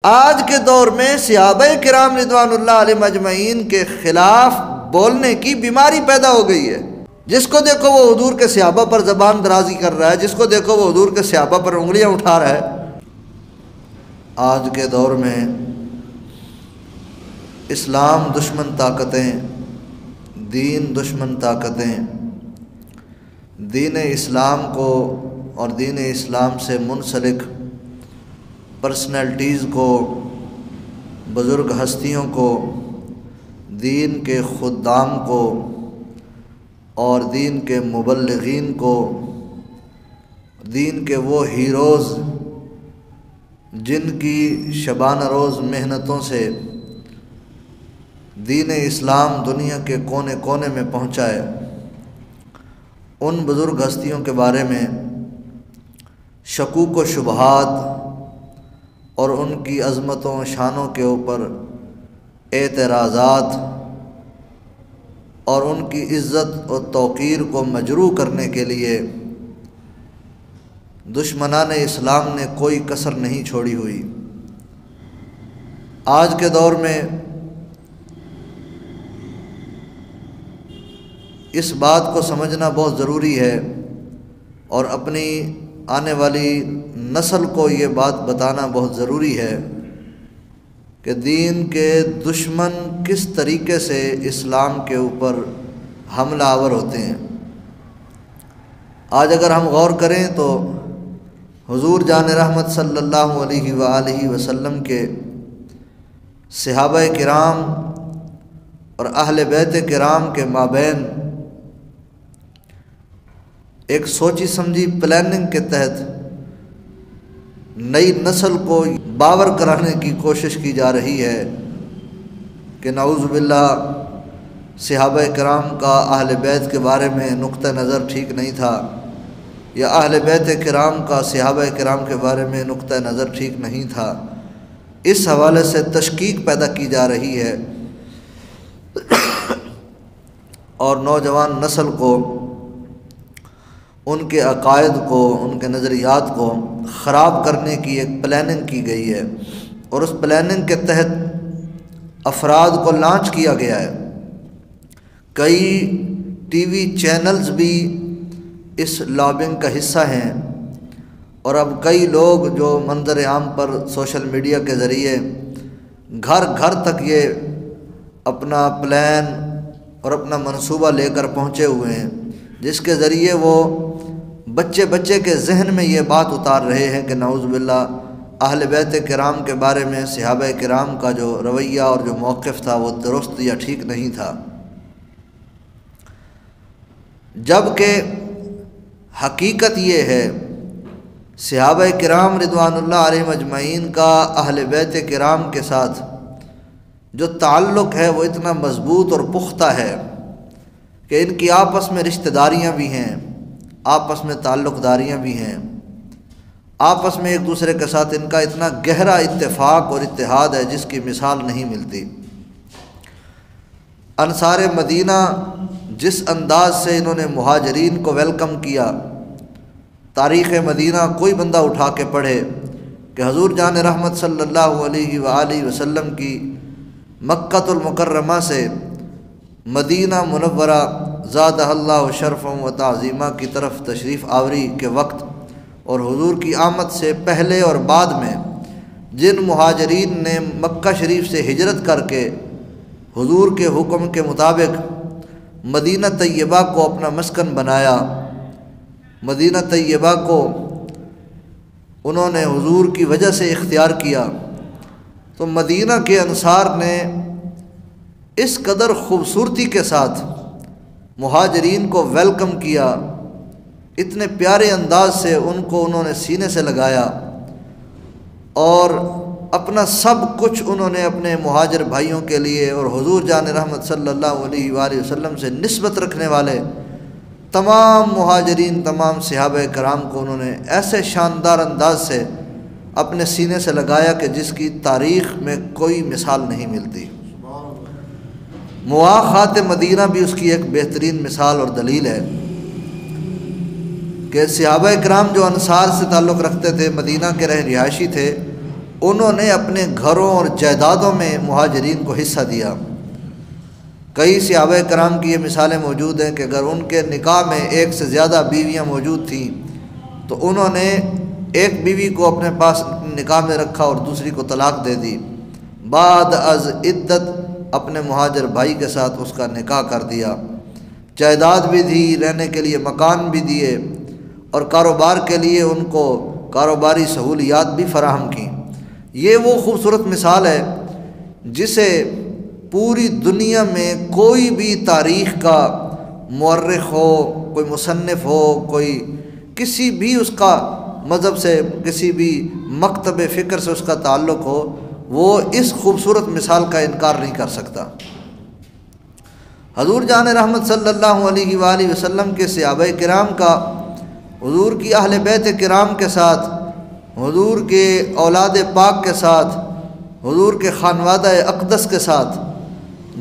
آج کے دور میں صحابہ کرام رضوان اللہ علیہم اجمعین کے خلاف بولنے کی بیماری پیدا ہو گئی ہے۔ جس کو دیکھو وہ حضور کے صحابہ پر زبان درازی کر رہا ہے، جس کو دیکھو وہ حضور کے صحابہ پر انگلیاں اٹھا رہا ہے۔ آج کے دور میں اسلام دشمن طاقتیں، دین دشمن طاقتیں دین اسلام کو اور دین اسلام سے منسلک پرسنالٹیز کو، بزرگ ہستیوں کو، دین کے خدام کو اور دین کے مبلغین کو، دین کے وہ ہیروز جن کی شبانہ روز محنتوں سے دین اسلام دنیا کے کونے کونے میں پہنچا ہے، ان بزرگ ہستیوں کے بارے میں شکوک و شبہات اور ان کی عظمتوں و شانوں کے اوپر اعتراضات اور ان کی عزت و توقیر کو مجروح کرنے کے لیے دشمنان اسلام نے کوئی کسر نہیں چھوڑی ہوئی۔ آج کے دور میں اس بات کو سمجھنا بہت ضروری ہے اور اپنی آنے والی نسل کو یہ بات بتانا بہت ضروری ہے کہ دین کے دشمن کس طریقے سے اسلام کے اوپر حملہ آور ہوتے ہیں۔ آج اگر ہم غور کریں تو حضور جان رحمت صلی اللہ علیہ وآلہ وسلم کے صحابہ کرام اور اہل بیت کرام کے مابین ایک سوچی سمجھی پلاننگ کے تحت نئی نسل کو باور کرانے کی کوشش کی جا رہی ہے کہ نعوذ باللہ صحابہ کرام کا اہل بیت کے بارے میں نقطہ نظر ٹھیک نہیں تھا، یا اہل بیت کرام کا صحابہ کرام کے بارے میں نقطہ نظر ٹھیک نہیں تھا۔ اس حوالے سے تشکیک پیدا کی جا رہی ہے اور نوجوان نسل کو ان کے عقائد کو، ان کے نظریات کو خراب کرنے کی ایک پلاننگ کی گئی ہے، اور اس پلاننگ کے تحت افراد کو لانچ کیا گیا ہے۔ کئی ٹی وی چینلز بھی اس لابنگ کا حصہ ہیں، اور اب کئی لوگ جو منظر عام پر سوشل میڈیا کے ذریعے گھر گھر تک یہ اپنا پلان اور اپنا منصوبہ لے کر پہنچے ہوئے ہیں، جس کے ذریعے وہ بچے کے ذہن میں یہ بات اتار رہے ہیں کہ نعوذ باللہ اہل بیت کرام کے بارے میں صحابہ کرام کا جو رویہ اور جو موقف تھا وہ درست یا ٹھیک نہیں تھا، جبکہ حقیقت یہ ہے صحابہ کرام رضوان اللہ علیہم اجمعین کا اہل بیت کرام کے ساتھ جو تعلق ہے وہ اتنا مضبوط اور پختہ ہے کہ ان کی آپس میں رشتہ داریاں بھی ہیں، آپس میں تعلق داریاں بھی ہیں، آپس میں ایک دوسرے کے ساتھ ان کا اتنا گہرا اتفاق اور اتحاد ہے جس کی مثال نہیں ملتی۔ انصار مدینہ جس انداز سے انہوں نے مہاجرین کو ویلکم کیا، تاریخ مدینہ کوئی بندہ اٹھا کے پڑھے کہ حضور جان رحمت صلی اللہ علیہ وآلہ وسلم کی مکہ المکرمہ سے مدینہ منورہ زادہ اللہ شرفا و تعظیمہ کی طرف تشریف آوری کے وقت اور حضور کی آمد سے پہلے اور بعد میں جن مہاجرین نے مکہ شریف سے ہجرت کر کے حضور کے حکم کے مطابق مدینہ طیبہ کو اپنا مسکن بنایا، مدینہ طیبہ کو انہوں نے حضور کی وجہ سے اختیار کیا، تو مدینہ کے انصار نے اس قدر خوبصورتی کے ساتھ مہاجرین کو ویلکم کیا، اتنے پیارے انداز سے ان کو انہوں نے سینے سے لگایا اور اپنا سب کچھ انہوں نے اپنے مہاجر بھائیوں کے لیے اور حضور جان رحمت صلی اللہ علیہ وآلہ وسلم سے نسبت رکھنے والے تمام مہاجرین، تمام صحابہ کرام کو انہوں نے ایسے شاندار انداز سے اپنے سینے سے لگایا کہ جس کی تاریخ میں کوئی مثال نہیں ملتی۔ مواخات مدینہ بھی اس کی ایک بہترین مثال اور دلیل ہے کہ صحابہ کرام جو انصار سے تعلق رکھتے تھے، مدینہ کے رہائشی تھے، انہوں نے اپنے گھروں اور جائیدادوں میں مہاجرین کو حصہ دیا۔ کئی صحابہ کرام کی یہ مثالیں موجود ہیں کہ اگر ان کے نکاح میں ایک سے زیادہ بیویاں موجود تھیں تو انہوں نے ایک بیوی کو اپنے پاس نکاح میں رکھا اور دوسری کو طلاق دے دی، بعد از عدت اپنے مہاجر بھائی کے ساتھ اس کا نکاح کر دیا، جائیداد بھی دی، رہنے کے لیے مکان بھی دیے، اور کاروبار کے لیے ان کو کاروباری سہولیات بھی فراہم کیں۔ یہ وہ خوبصورت مثال ہے جسے پوری دنیا میں کوئی بھی تاریخ کا مورخ ہو، کوئی مصنف ہو، کوئی کسی بھی اس کا مذہب سے، کسی بھی مکتب فکر سے اس کا تعلق ہو، وہ اس خوبصورت مثال کا انکار نہیں کر سکتا۔ حضور جان رحمت صلی اللہ علیہ وآلہ وسلم کے صحابہ کرام کا حضور کی اہل بیت کرام کے ساتھ، حضور کے اولاد پاک کے ساتھ، حضور کے خانوادہ اقدس کے ساتھ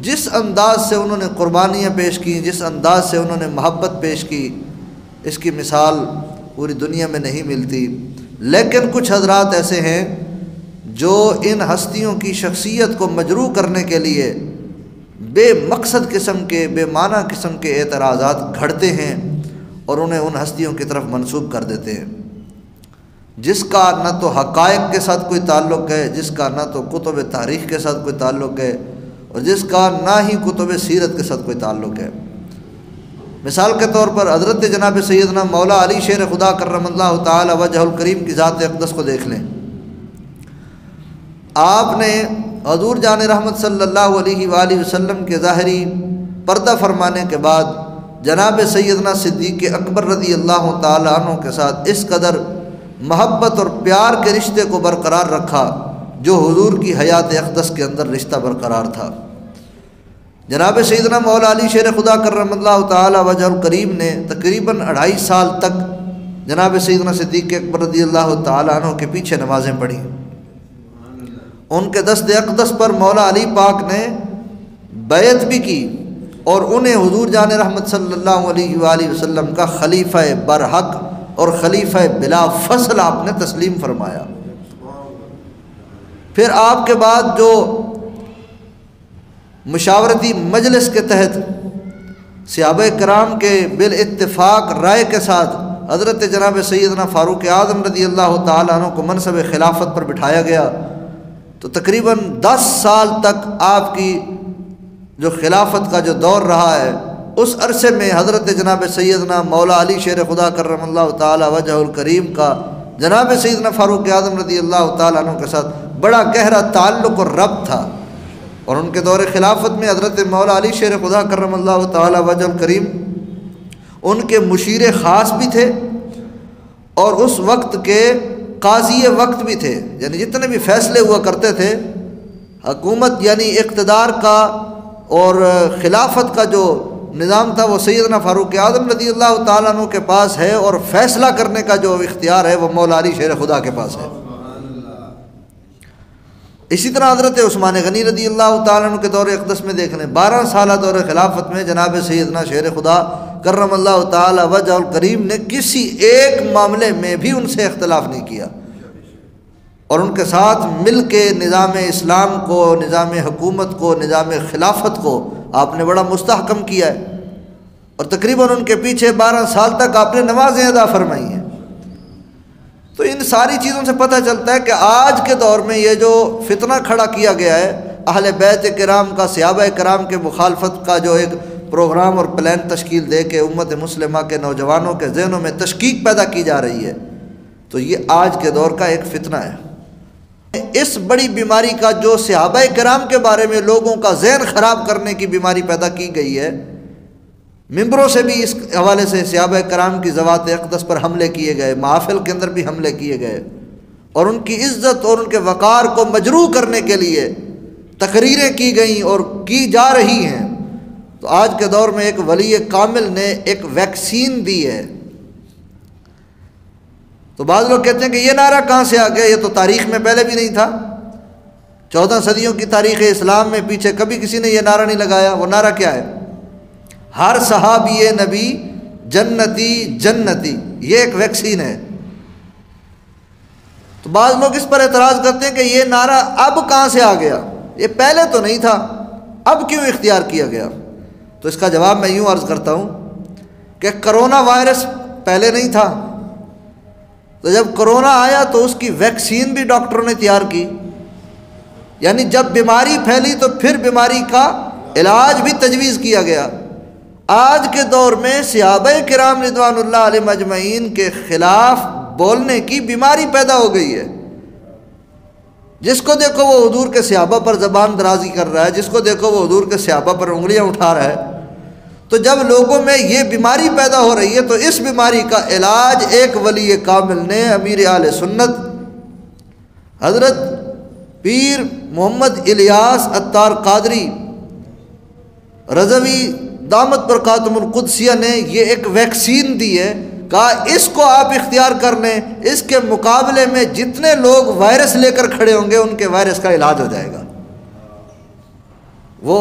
جس انداز سے انہوں نے قربانیاں پیش کی، جس انداز سے انہوں نے محبت پیش کی، اس کی مثال پوری دنیا میں نہیں ملتی۔ لیکن کچھ حضرات ایسے ہیں جو ان ہستیوں کی شخصیت کو مجروح کرنے کے لیے بے مقصد قسم کے، بے معنی قسم کے اعتراضات گھڑتے ہیں اور انہیں ان ہستیوں کی طرف منسوب کر دیتے ہیں، جس کا نہ تو حقائق کے ساتھ کوئی تعلق ہے، جس کا نہ تو کتب تاریخ کے ساتھ کوئی تعلق ہے، اور جس کا نہ ہی کتب سیرت کے ساتھ کوئی تعلق ہے۔ مثال کے طور پر حضرت جناب سیدنا مولا علی شیر خدا کرم اللہ تعالی وجہ الکریم کی ذات اقدس کو دیکھ لیں۔ آپ نے حضور جان رحمت صلی اللہ علیہ وآلہ وسلم کے ظاہری پردہ فرمانے کے بعد جناب سیدنا صدیق اکبر رضی اللہ تعالی عنہ کے ساتھ اس قدر محبت اور پیار کے رشتے کو برقرار رکھا جو حضور کی حیات اقدس کے اندر رشتہ برقرار تھا۔ جناب سیدنا مولا علی شیر خدا کرم اللہ تعالی وجہ الکریم نے تقریباً 2.5 سال تک جناب سیدنا صدیق اکبر رضی اللہ تعالی عنہ کے پیچھے نمازیں پڑھی۔ ان کے دست اقدس پر مولا علی پاک نے بیعت بھی کی اور انہیں حضور جان رحمت صلی اللہ علیہ وآلہ وسلم کا خلیفہ برحق اور خلیفہ بلا فصل آپ نے تسلیم فرمایا۔ پھر آپ کے بعد جو مشاورتی مجلس کے تحت صحابہ کرام کے بالاتفاق رائے کے ساتھ حضرت جناب سیدنا فاروق اعظم رضی اللہ تعالیٰ عنہ کو منصب خلافت پر بٹھایا گیا، تو تقریباً 10 سال تک آپ کی جو خلافت کا جو دور رہا ہے، اس عرصے میں حضرت جناب سیدنا مولا علی شیر خدا کرم اللہ تعالی وجہ الکریم کا جناب سیدنا فاروق اعظم رضی اللہ تعالیٰ عنہ کے ساتھ بڑا گہرا تعلق اور ربط تھا، اور ان کے دور خلافت میں حضرت مولا علی شیر خدا کرم اللہ تعالی وجہ الکریم ان کے مشیر خاص بھی تھے اور اس وقت کے قاضی وقت بھی تھے، یعنی جتنے بھی فیصلے ہوا کرتے تھے حکومت یعنی اقتدار کا اور خلافت کا جو نظام تھا وہ سیدنا فاروق اعظم رضی اللہ تعالیٰ عنہ کے پاس ہے، اور فیصلہ کرنے کا جو اختیار ہے وہ مولا علی شیر خدا کے پاس ہے۔ اسی طرح حضرت عثمان غنی رضی اللہ تعالیٰ عنہ کے دور اقدس میں دیکھ لیں، 12 سالہ دور خلافت میں جناب سیدنا شیر خدا کرم اللہ تعالی وجہ الکریم نے کسی ایک معاملے میں بھی ان سے اختلاف نہیں کیا، اور ان کے ساتھ مل کے نظام اسلام کو، نظام حکومت کو، نظام خلافت کو آپ نے بڑا مستحکم کیا ہے، اور تقریباً ان کے پیچھے 12 سال تک آپ نے نمازیں ادا فرمائی ہیں۔ تو ان ساری چیزوں سے پتہ چلتا ہے کہ آج کے دور میں یہ جو فتنہ کھڑا کیا گیا ہے اہل بیت کرام کا، صحابہ کرام کے مخالفت کا جو ایک پروگرام اور پلان تشکیل دے کے امت مسلمہ کے نوجوانوں کے ذہنوں میں تشکیک پیدا کی جا رہی ہے، تو یہ آج کے دور کا ایک فتنہ ہے۔ اس بڑی بیماری کا جو صحابہ کرام کے بارے میں لوگوں کا ذہن خراب کرنے کی بیماری پیدا کی گئی ہے، ممبروں سے بھی اس حوالے سے صحابہ کرام کی ذوات اقدس پر حملے کیے گئے، محافل کے اندر بھی حملے کیے گئے، اور ان کی عزت اور ان کے وقار کو مجروح کرنے کے لیے تقریریں کی گئیں اور کی جا رہی ہیں۔ تو آج کے دور میں ایک ولی کامل نے ایک ویکسین دی ہے۔ تو بعض لوگ کہتے ہیں کہ یہ نعرہ کہاں سے آ گیا، یہ تو تاریخ میں پہلے بھی نہیں تھا، 14 صدیوں کی تاریخ اسلام میں پیچھے کبھی کسی نے یہ نعرہ نہیں لگایا۔ وہ نعرہ کیا ہے؟ ہر صحابی نبی جنتی جنتی، یہ ایک ویکسین ہے۔ تو بعض لوگ اس پر اعتراض کرتے ہیں کہ یہ نعرہ اب کہاں سے آ گیا، یہ پہلے تو نہیں تھا، اب کیوں اختیار کیا گیا؟ تو اس کا جواب میں یوں عرض کرتا ہوں کہ کرونا وائرس پہلے نہیں تھا، تو جب کرونا آیا تو اس کی ویکسین بھی ڈاکٹروں نے تیار کی، یعنی جب بیماری پھیلی تو پھر بیماری کا علاج بھی تجویز کیا گیا۔ آج کے دور میں صحابہ کرام رضوان اللہ علیہم اجمعین کے خلاف بولنے کی بیماری پیدا ہو گئی ہے، جس کو دیکھو وہ حضور کے صحابہ پر زبان درازی کر رہا ہے، جس کو دیکھو وہ حضور کے صحابہ پر انگلیاں اٹھا رہا ہے۔ تو جب لوگوں میں یہ بیماری پیدا ہو رہی ہے تو اس بیماری کا علاج ایک ولی کامل نے، امیر اہل سنت حضرت پیر محمد الیاس عطار قادری رضوی دامت برکاتہم القدسیہ نے یہ ایک ویکسین دی ہے، کہا اس کو آپ اختیار کر لیں، اس کے مقابلے میں جتنے لوگ وائرس لے کر کھڑے ہوں گے ان کے وائرس کا علاج ہو جائے گا۔ وہ